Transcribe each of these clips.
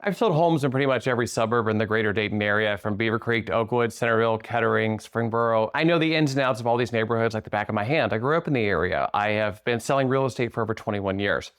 I've sold homes in pretty much every suburb in the greater Dayton area, from Beavercreek to Oakwood, Centerville, Kettering, Springboro. I know the ins and outs of all these neighborhoods like the back of my hand. I grew up in the area. I have been selling real estate for over 21 years.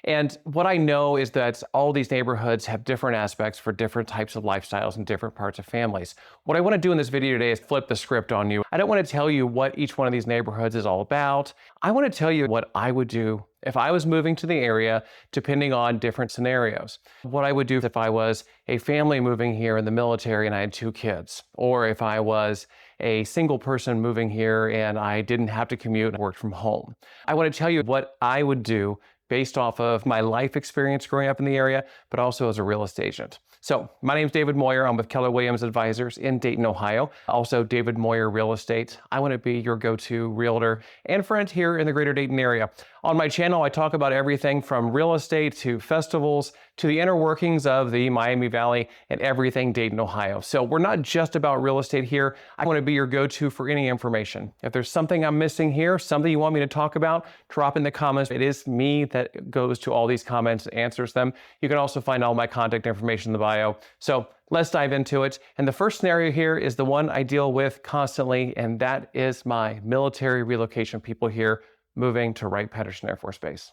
And what I know is that all these neighborhoods have different aspects for different types of lifestyles and different parts of families. What I want to do in this video today is flip the script on you. I don't want to tell you what each one of these neighborhoods is all about. I want to tell you what I would do if I was moving to the area, depending on different scenarios. What I would do if I was a family moving here in the military and I had 2 kids, or if I was a single person moving here and I didn't have to commute and worked from home. I want to tell you what I would do based off of my life experience growing up in the area, but also as a real estate agent. So my name is David Moyer. I'm with Keller Williams Advisors in Dayton, Ohio. Also David Moyer Real Estate. I want to be your go-to realtor and friend here in the greater Dayton area. On my channel, I talk about everything from real estate to festivals to the inner workings of the Miami Valley and everything Dayton, Ohio. So we're not just about real estate here. I want to be your go-to for any information. If there's something I'm missing here, something you want me to talk about, drop in the comments. It is me that goes to all these comments and answers them. You can also find all my contact information in the bio. So let's dive into it. And the first scenario here is the one I deal with constantly, and that is my military relocation people here moving to Wright-Patterson Air Force Base.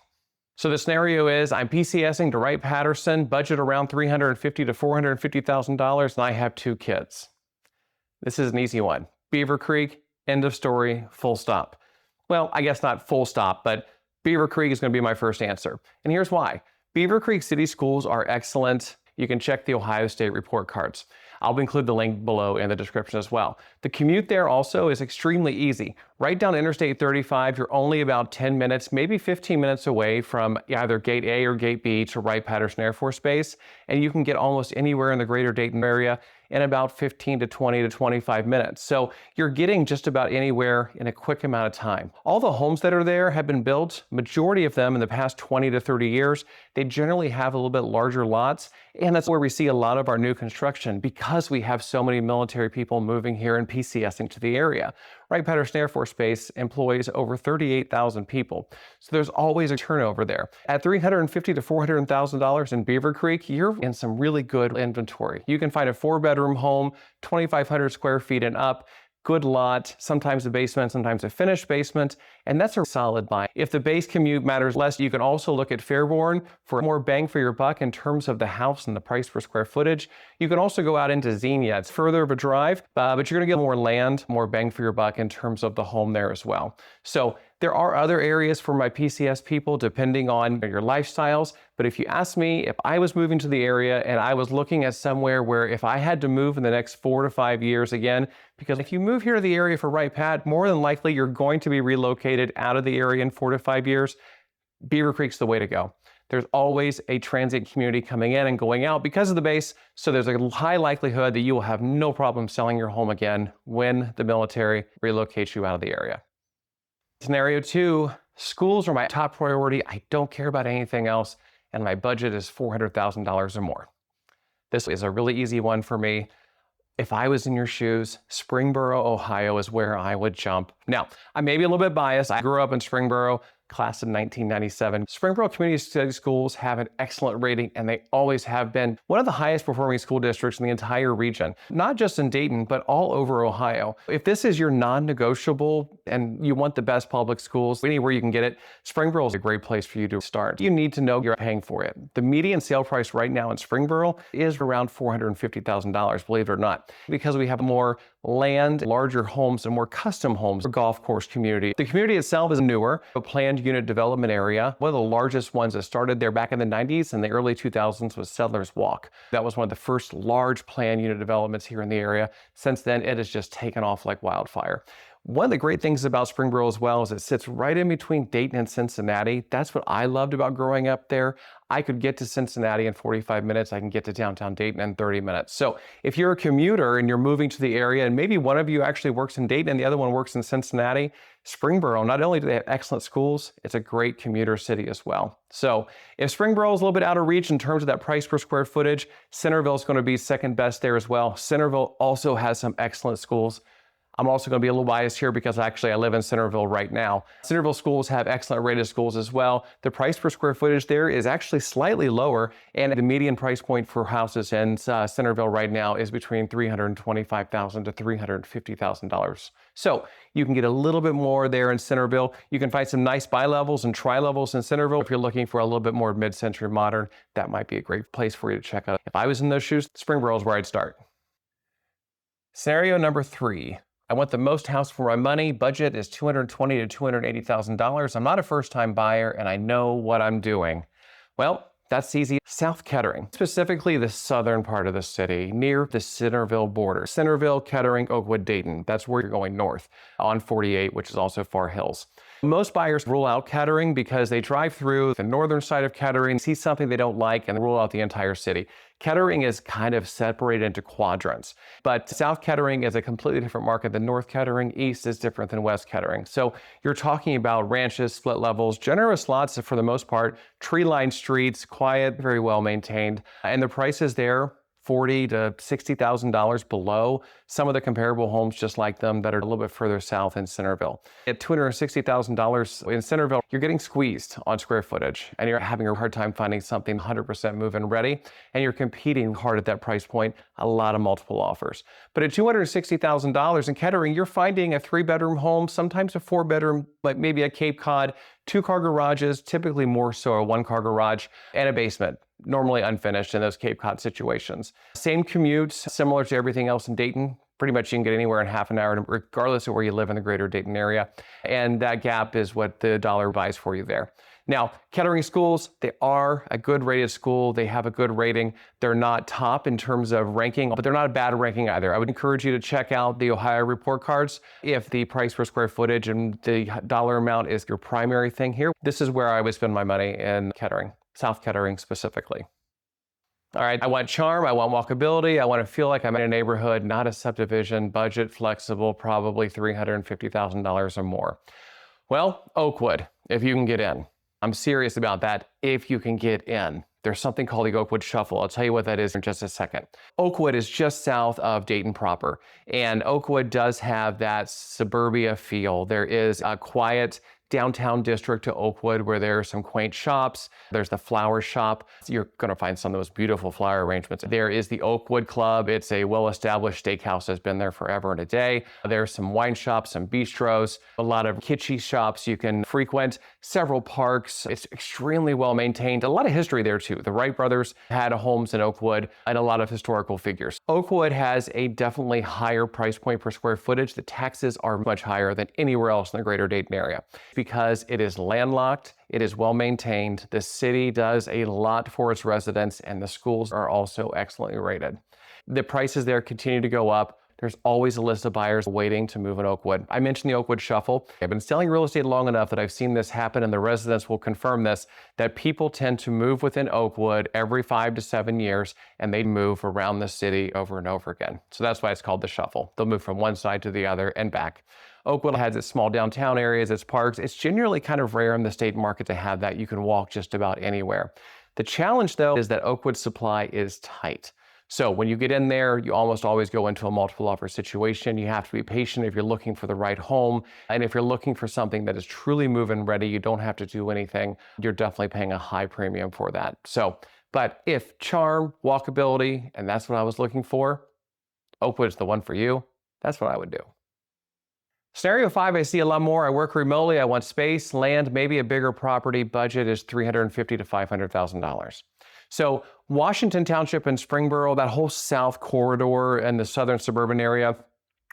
So the scenario is I'm PCSing to Wright-Patterson, budget around $350,000 to $450,000, and I have 2 kids. This is an easy one. Beavercreek, end of story, full stop. Well, I guess not full stop, but Beavercreek is going to be my first answer. And here's why. Beavercreek City Schools are excellent. You can check the Ohio State report cards. I'll include the link below in the description as well. The commute there also is extremely easy. Right down Interstate 35, you're only about 10 minutes, maybe 15 minutes away from either Gate A or Gate B to Wright-Patterson Air Force Base, and you can get almost anywhere in the greater Dayton area in about 15 to 20 to 25 minutes. So you're getting just about anywhere in a quick amount of time. All the homes that are there have been built, majority of them in the past 20 to 30 years. They generally have a little bit larger lots, and that's where we see a lot of our new construction because we have so many military people moving here and PCSing to the area. Wright-Patterson Air Force Base employs over 38,000 people, so there's always a turnover there. At $350,000 to $400,000 in Beavercreek, you're in some really good inventory. You can find a 4-bedroom home, 2,500 square feet and up, good lot, sometimes a basement, sometimes a finished basement, and that's a solid buy. If the base commute matters less, you can also look at Fairborn for more bang for your buck in terms of the house and the price per square footage. You can also go out into Xenia. It's further of a drive, but you're gonna get more land, more bang for your buck in terms of the home there as well. So there are other areas for my PCS people depending on your lifestyles, but if you ask me, if I was moving to the area and I was looking at somewhere where if I had to move in the next 4 to 5 years again, because if you move here to the area for Wright-Pat, more than likely you're going to be relocated out of the area in 4 to 5 years, Beavercreek's the way to go. There's always a transient community coming in and going out because of the base, so there's a high likelihood that you will have no problem selling your home again when the military relocates you out of the area. Scenario 2, schools are my top priority. I don't care about anything else, and my budget is $400,000 or more. This is a really easy one for me. If I was in your shoes, Springboro, Ohio is where I would jump. Now, I may be a little bit biased. I grew up in Springboro, class of 1997. Springboro Community Study Schools have an excellent rating, and they always have been one of the highest performing school districts in the entire region, not just in Dayton, but all over Ohio. If this is your non-negotiable and you want the best public schools, anywhere you can get it, Springboro is a great place for you to start. You need to know you're paying for it. The median sale price right now in Springboro is around $450,000, believe it or not, because we have more land, larger homes, and more custom homes for golf course community. The community itself is newer, a planned unit development area. One of the largest ones that started there back in the 90s and the early 2000s was Settlers Walk. That was one of the first large planned unit developments here in the area. Since then, it has just taken off like wildfire. One of the great things about Springboro as well is it sits right in between Dayton and Cincinnati. That's what I loved about growing up there. I could get to Cincinnati in 45 minutes. I can get to downtown Dayton in 30 minutes. So if you're a commuter and you're moving to the area and maybe one of you actually works in Dayton and the other one works in Cincinnati, Springboro, not only do they have excellent schools, it's a great commuter city as well. So if Springboro is a little bit out of reach in terms of that price per square footage, Centerville is going to be second best there as well. Centerville also has some excellent schools. I'm also going to be a little biased here because actually I live in Centerville right now. Centerville schools have excellent rated schools as well. The price per square footage there is actually slightly lower, and the median price point for houses in Centerville right now is between $325,000 to $350,000. So you can get a little bit more there in Centerville. You can find some nice bi-levels and tri-levels in Centerville. If you're looking for a little bit more mid-century modern, that might be a great place for you to check out. If I was in those shoes, Springboro is where I'd start. Scenario number 3. I want the most house for my money. Budget is $220,000 to $280,000. I'm not a first-time buyer, and I know what I'm doing. Well, that's easy. South Kettering, specifically the southern part of the city, near the Centerville border. Centerville, Kettering, Oakwood, Dayton. That's where you're going north on 48, which is also Far Hills. Most buyers rule out Kettering because they drive through the northern side of Kettering, see something they don't like, and rule out the entire city. Kettering is kind of separated into quadrants, but South Kettering is a completely different market than North Kettering. East is different than West Kettering. So you're talking about ranches, split levels, generous lots for the most part, tree-lined streets, quiet, very well maintained, and the prices there, $40,000 to $60,000 below some of the comparable homes just like them that are a little bit further south in Centerville. At $260,000 in Centerville, you're getting squeezed on square footage and you're having a hard time finding something 100% move-in ready, and you're competing hard at that price point, a lot of multiple offers. But at $260,000 in Kettering, you're finding a 3-bedroom home, sometimes a 4-bedroom, like maybe a Cape Cod, 2-car garages, typically more so a 1-car garage, and a basement, normally unfinished in those Cape Cod situations. Same commute, similar to everything else in Dayton. Pretty much you can get anywhere in half an hour, regardless of where you live in the greater Dayton area. And that gap is what the dollar buys for you there. Now, Kettering schools, they are a good rated school. They have a good rating. They're not top in terms of ranking, but they're not a bad ranking either. I would encourage you to check out the Ohio report cards. If the price per square footage and the dollar amount is your primary thing here, this is where I would spend my money in Kettering, South Kettering specifically. All right, I want charm, I want walkability, I want to feel like I'm in a neighborhood, not a subdivision, budget flexible, probably $350,000 or more. Well, Oakwood, if you can get in. I'm serious about that, if you can get in. There's something called the Oakwood Shuffle. I'll tell you what that is in just a second. Oakwood is just south of Dayton proper, and Oakwood does have that suburbia feel. There is a quiet downtown district to Oakwood where there are some quaint shops. There's the flower shop. You're going to find some of those beautiful flower arrangements. There is the Oakwood Club. It's a well-established steakhouse that's been there forever and a day. There's some wine shops, some bistros, a lot of kitschy shops you can frequent, several parks. It's extremely well maintained. A lot of history there too. The Wright brothers had homes in Oakwood and a lot of historical figures. Oakwood has a definitely higher price point per square footage. The taxes are much higher than anywhere else in the greater Dayton area, because it is landlocked, it is well maintained, the city does a lot for its residents, and the schools are also excellently rated. The prices there continue to go up. There's always a list of buyers waiting to move in Oakwood. I mentioned the Oakwood Shuffle. I've been selling real estate long enough that I've seen this happen, and the residents will confirm this, that people tend to move within Oakwood every 5 to 7 years, and they move around the city over and over again. So that's why it's called the Shuffle. They'll move from one side to the other and back. Oakwood has its small downtown areas, its parks. It's generally kind of rare in the state market to have that. You can walk just about anywhere. The challenge, though, is that Oakwood supply is tight. So when you get in there, you almost always go into a multiple offer situation. You have to be patient if you're looking for the right home. And if you're looking for something that is truly move-in ready, you don't have to do anything. You're definitely paying a high premium for that. So, but if charm, walkability, and that's what I was looking for, Oakwood's the one for you. That's what I would do. Scenario 5, I see a lot more. I work remotely. I want space, land, maybe a bigger property. Budget is $350,000 to $500,000. So Washington Township and Springboro, that whole south corridor and the southern suburban area,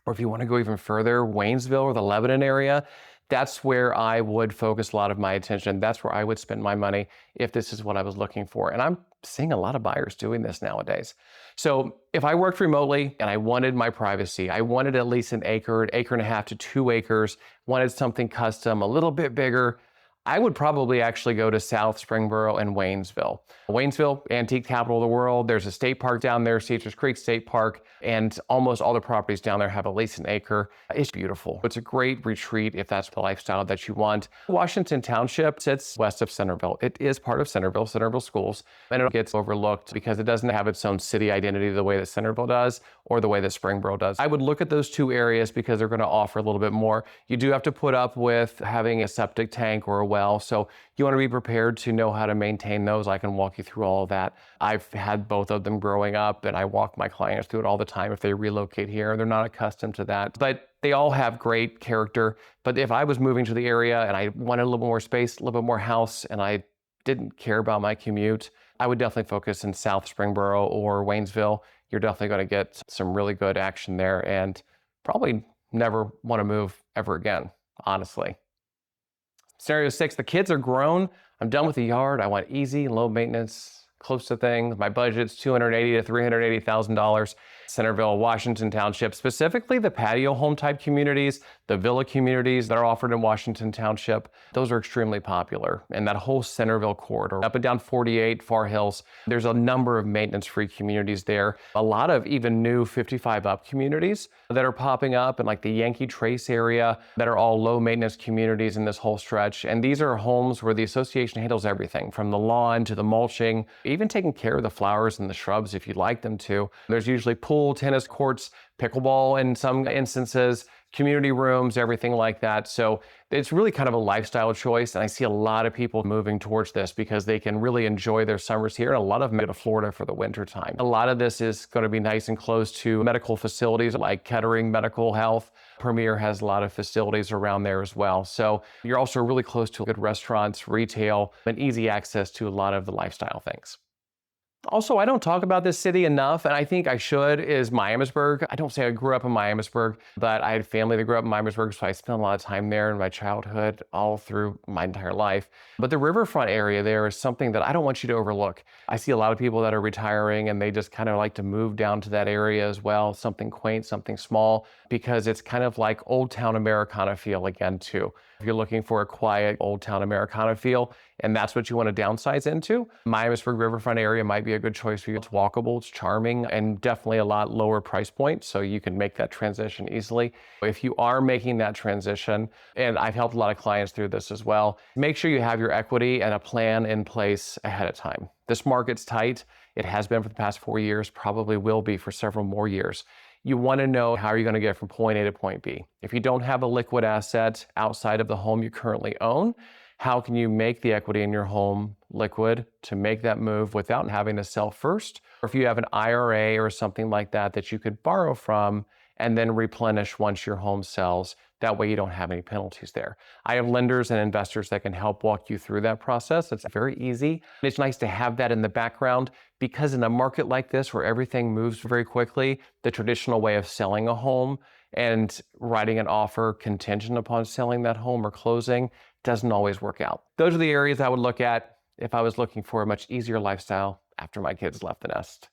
or if you want to go even further, Waynesville or the Lebanon area, that's where I would focus a lot of my attention. That's where I would spend my money if this is what I was looking for. And I'm seeing a lot of buyers doing this nowadays. So if I worked remotely and I wanted my privacy, I wanted at least an acre and a half to 2 acres, wanted something custom, a little bit bigger, I would probably actually go to South Springboro and Waynesville. Waynesville, antique capital of the world. There's a state park down there, Caesars Creek State Park, and almost all the properties down there have at least an acre. It's beautiful. It's a great retreat if that's the lifestyle that you want. Washington Township sits west of Centerville. It is part of Centerville Schools, and it gets overlooked because it doesn't have its own city identity the way that Centerville does or the way that Springboro does. I would look at those two areas because they're going to offer a little bit more. You do have to put up with having a septic tank or a well, so you want to be prepared to know how to maintain those. I can walk you through all of that. I've had both of them growing up, and I walk my clients through it all the time if they relocate here. They're not accustomed to that, but they all have great character. But if I was moving to the area and I wanted a little more space, a little bit more house, and I didn't care about my commute, I would definitely focus in South Springboro or Waynesville. You're definitely going to get some really good action there and probably never want to move ever again, honestly. Scenario 6, the kids are grown. I'm done with the yard. I want easy, low maintenance, close to things. My budget's $280,000 to $380,000. Centerville, Washington Township, specifically the patio home type communities, the villa communities that are offered in Washington Township, those are extremely popular. And that whole Centerville corridor, up and down 48, Far Hills, there's a number of maintenance-free communities there. A lot of even new 55 up communities that are popping up in like the Yankee Trace area that are all low maintenance communities in this whole stretch. And these are homes where the association handles everything from the lawn to the mulching, even taking care of the flowers and the shrubs if you'd like them to. There's usually pool, tennis courts, pickleball in some instances, community rooms, everything like that. So it's really kind of a lifestyle choice. And I see a lot of people moving towards this because they can really enjoy their summers here. And a lot of them go to Florida for the winter time. A lot of this is going to be nice and close to medical facilities like Kettering Medical Health. Premier has a lot of facilities around there as well. So you're also really close to good restaurants, retail, and easy access to a lot of the lifestyle things. Also, I don't talk about this city enough, and I think I should, is Miamisburg. I don't say I grew up in Miamisburg, but I had family that grew up in Miamisburg, so I spent a lot of time there in my childhood, all through my entire life. But the riverfront area there is something that I don't want you to overlook. I see a lot of people that are retiring, and they just kind of like to move down to that area as well, something quaint, something small, because it's kind of like Old Town Americana feel again, too. If you're looking for a quiet Old Town Americana feel, and that's what you want to downsize into, Miamisburg riverfront area might be a good choice for you. It's walkable, it's charming, and definitely a lot lower price point, so you can make that transition easily. If you are making that transition, and I've helped a lot of clients through this as well, make sure you have your equity and a plan in place ahead of time. This market's tight. It has been for the past 4 years, probably will be for several more years. You want to know how you're going to get from point A to point B. If you don't have a liquid asset outside of the home you currently own, how can you make the equity in your home liquid to make that move without having to sell first? Or if you have an IRA or something like that that you could borrow from and then replenish once your home sells, that way you don't have any penalties there. I have lenders and investors that can help walk you through that process. It's very easy. It's nice to have that in the background because in a market like this where everything moves very quickly, the traditional way of selling a home and writing an offer contingent upon selling that home or closing doesn't always work out. Those are the areas I would look at if I was looking for a much easier lifestyle after my kids left the nest.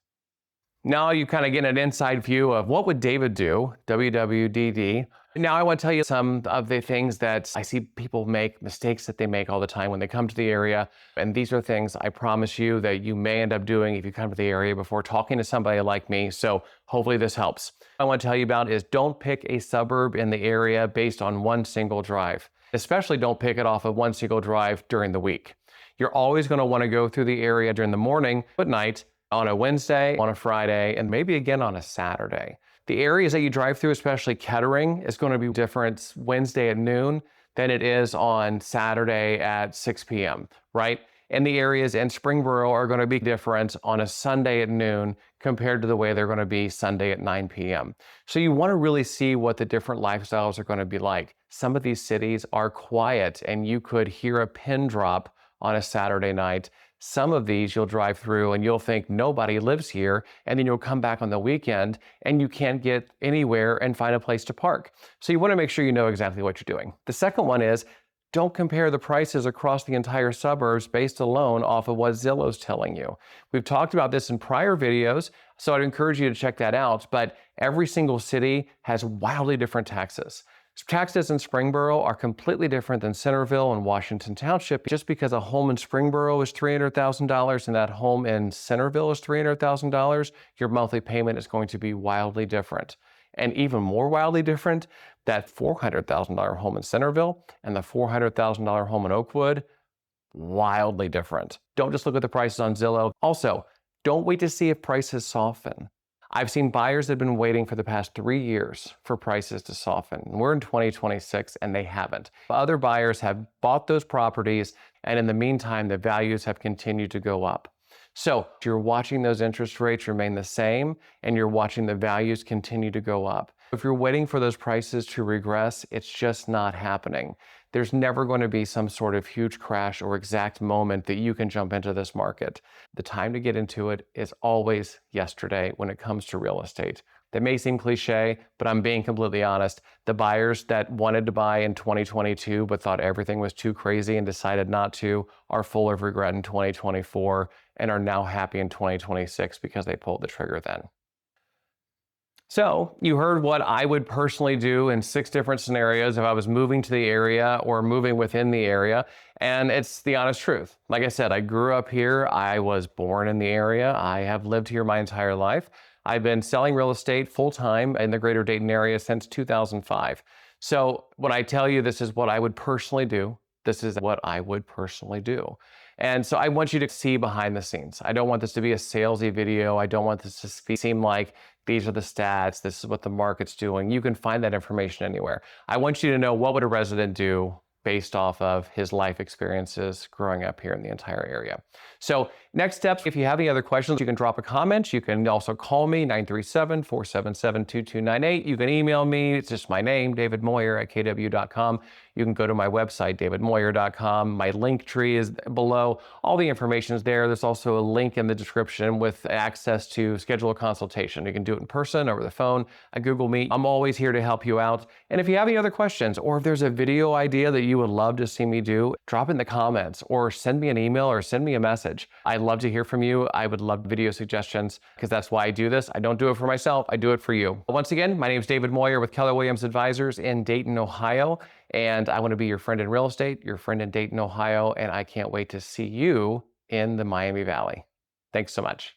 Now you kind of get an inside view of what would David do, WWDD. Now I want to tell you some of the things that I see people make, mistakes that they make all the time when they come to the area. And these are things I promise you that you may end up doing if you come to the area before talking to somebody like me. So hopefully this helps. What I want to tell you about is don't pick a suburb in the area based on one single drive. Especially don't pick it off of one single drive during the week. You're always going to want to go through the area during the morning, at night, on a Wednesday, on a Friday, and maybe again on a Saturday. The areas that you drive through, especially Kettering, is going to be different Wednesday at noon than it is on Saturday at 6 p.m., right? And the areas in Springboro are going to be different on a Sunday at noon compared to the way they're going to be Sunday at 9 p.m. So you want to really see what the different lifestyles are going to be like. Some of these cities are quiet and you could hear a pin drop on a Saturday night. Some of these you'll drive through and you'll think nobody lives here, and then you'll come back on the weekend and you can't get anywhere and find a place to park. So you want to make sure you know exactly what you're doing. The second one is don't compare the prices across the entire suburbs based alone off of what Zillow's telling you. We've talked about this in prior videos, so I'd encourage you to check that out, but every single city has wildly different taxes. Taxes in Springboro are completely different than Centerville and Washington Township. Just because a home in Springboro is $300,000 and that home in Centerville is $300,000, your monthly payment is going to be wildly different. And even more wildly different, that $400,000 home in Centerville and the $400,000 home in Oakwood, wildly different. Don't just look at the prices on Zillow. Also, don't wait to see if prices soften. I've seen buyers that have been waiting for the past 3 years for prices to soften. We're in 2026 and they haven't. Other buyers have bought those properties, and in the meantime, the values have continued to go up. So you're watching those interest rates remain the same and you're watching the values continue to go up. If you're waiting for those prices to regress, it's just not happening. There's never going to be some sort of huge crash or exact moment that you can jump into this market. The time to get into it is always yesterday when it comes to real estate. That may seem cliche, but I'm being completely honest. The buyers that wanted to buy in 2022 but thought everything was too crazy and decided not to are full of regret in 2024 and are now happy in 2026 because they pulled the trigger then. So you heard what I would personally do in 6 different scenarios if I was moving to the area or moving within the area. And it's the honest truth. Like I said, I grew up here. I was born in the area. I have lived here my entire life. I've been selling real estate full-time in the greater Dayton area since 2005. So when I tell you this is what I would personally do, this is what I would personally do. And so I want you to see behind the scenes. I don't want this to be a salesy video. I don't want this to seem like these are the stats. This is what the market's doing. You can find that information anywhere. I want you to know, what would a resident do based off of his life experiences growing up here in the entire area. So next steps, if you have any other questions, you can drop a comment. You can also call me, 937-477-2298. You can email me. It's just my name, David Moyer at kw.com. You can go to my website, davidmoyer.com. My link tree is below. All the information is there. There's also a link in the description with access to schedule a consultation. You can do it in person, over the phone, a Google Meet. I'm always here to help you out. And if you have any other questions, or if there's a video idea that you would love to see me do, drop it in the comments or send me an email or send me a message. I'd love to hear from you. I would love video suggestions because that's why I do this. I don't do it for myself. I do it for you. Once again, my name is David Moyer with Keller Williams Advisors in Dayton, Ohio. And I want to be your friend in real estate, your friend in Dayton, Ohio. And I can't wait to see you in the Miami Valley. Thanks so much.